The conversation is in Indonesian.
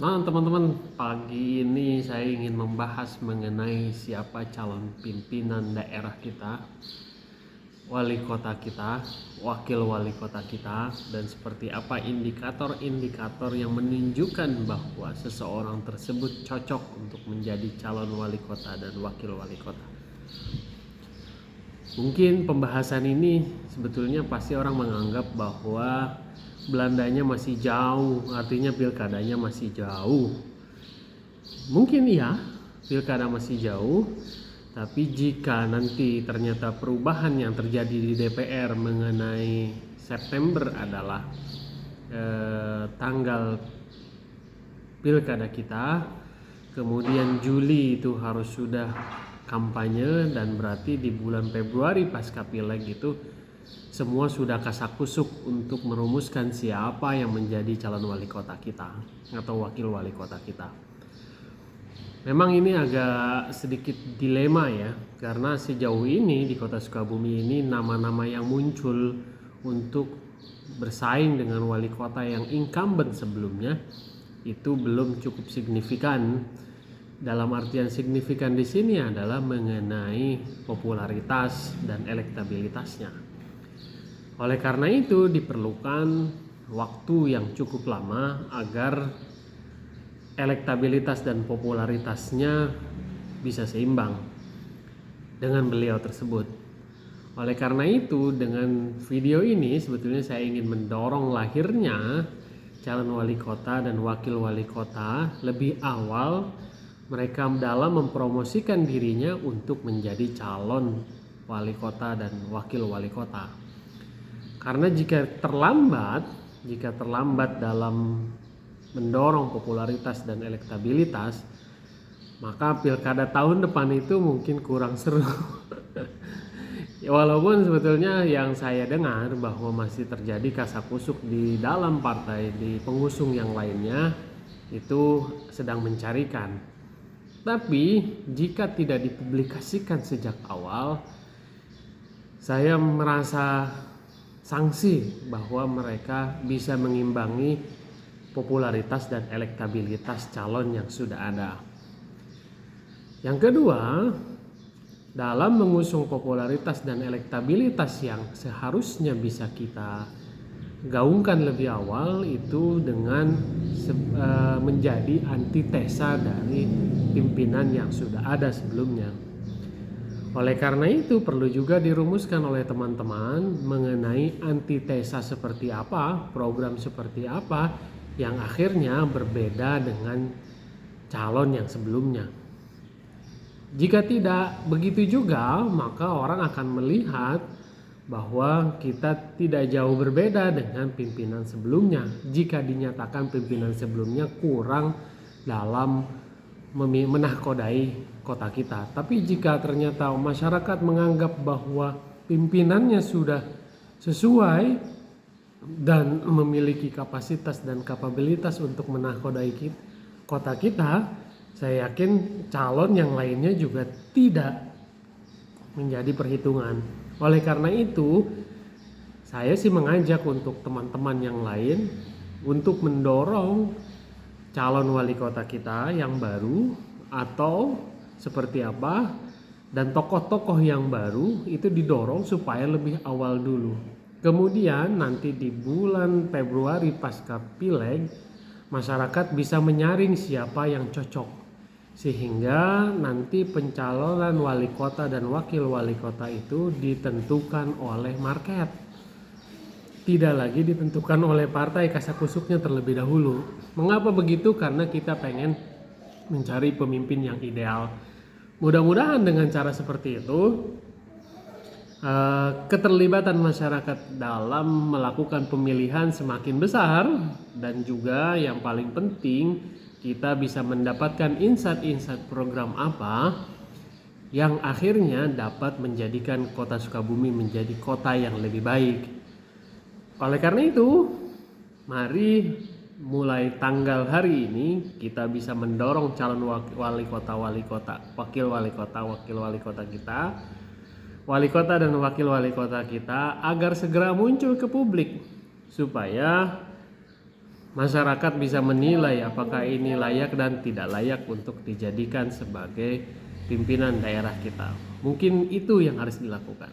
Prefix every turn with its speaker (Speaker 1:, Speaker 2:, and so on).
Speaker 1: Nah, teman-teman, pagi ini saya ingin membahas mengenai siapa calon pimpinan daerah kita, wali kota kita, wakil wali kota kita, dan seperti apa indikator-indikator yang menunjukkan bahwa seseorang tersebut cocok untuk menjadi calon wali kota dan wakil wali kota. Mungkin pembahasan ini sebetulnya pasti orang menganggap bahwa Belandanya masih jauh, artinya pilkadanya masih jauh. Mungkin iya, pilkada masih jauh, tapi jika nanti ternyata perubahan yang terjadi di DPR mengenai September adalah tanggal pilkada kita, kemudian Juli itu harus sudah kampanye, dan berarti di bulan Februari pasca pileg itu semua sudah kasakusuk untuk merumuskan siapa yang menjadi calon wali kota kita atau wakil wali kota kita. Memang ini agak sedikit dilema ya, karena sejauh ini di kota Sukabumi ini nama-nama yang muncul untuk bersaing dengan wali kota yang incumbent sebelumnya itu belum cukup signifikan. Dalam artian signifikan di sini adalah mengenai popularitas dan elektabilitasnya. Oleh karena itu diperlukan waktu yang cukup lama agar elektabilitas dan popularitasnya bisa seimbang dengan beliau tersebut. Oleh karena itu dengan video ini sebetulnya saya ingin mendorong lahirnya calon wali kota dan wakil wali kota lebih awal mereka dalam mempromosikan dirinya untuk menjadi calon wali kota dan wakil wali kota. Karena jika terlambat dalam mendorong popularitas dan elektabilitas, maka pilkada tahun depan itu mungkin kurang seru. Walaupun sebetulnya yang saya dengar bahwa masih terjadi kasakusuk di dalam partai, di pengusung yang lainnya itu sedang mencarikan. Tapi jika tidak dipublikasikan sejak awal, saya merasa sanksi bahwa mereka bisa mengimbangi popularitas dan elektabilitas calon yang sudah ada. Yang kedua, dalam mengusung popularitas dan elektabilitas yang seharusnya bisa kita gaungkan lebih awal itu dengan menjadi antitesa dari pimpinan yang sudah ada sebelumnya. Oleh karena itu perlu juga dirumuskan oleh teman-teman mengenai antitesa seperti apa, program seperti apa yang akhirnya berbeda dengan calon yang sebelumnya. Jika tidak begitu juga, maka orang akan melihat bahwa kita tidak jauh berbeda dengan pimpinan sebelumnya. Jika dinyatakan pimpinan sebelumnya kurang dalam menahkodai kota kita. Tapi jika ternyata masyarakat menganggap bahwa pimpinannya sudah sesuai dan memiliki kapasitas dan kapabilitas untuk menahkodai kota kita, saya yakin calon yang lainnya juga tidak menjadi perhitungan. Oleh karena itu, saya sih mengajak untuk teman-teman yang lain untuk mendorong calon wali kota kita yang baru atau seperti apa, dan tokoh-tokoh yang baru itu didorong supaya lebih awal dulu. Kemudian nanti di bulan Februari pasca pileg, masyarakat bisa menyaring siapa yang cocok. Sehingga nanti pencalonan wali kota dan wakil wali kota itu ditentukan oleh market. Tidak lagi ditentukan oleh partai kasakusuknya terlebih dahulu. Mengapa begitu? Karena kita pengen mencari pemimpin yang ideal. Mudah-mudahan dengan cara seperti itu keterlibatan masyarakat dalam melakukan pemilihan semakin besar, dan juga yang paling penting kita bisa mendapatkan insight-insight program apa yang akhirnya dapat menjadikan kota Sukabumi menjadi kota yang lebih baik. Oleh karena itu, mari mulai tanggal hari ini kita bisa mendorong calon wali kota, wakil wali kota kita, wali kota dan wakil wali kota kita agar segera muncul ke publik supaya masyarakat bisa menilai apakah ini layak dan tidak layak untuk dijadikan sebagai pimpinan daerah kita. Mungkin itu yang harus dilakukan.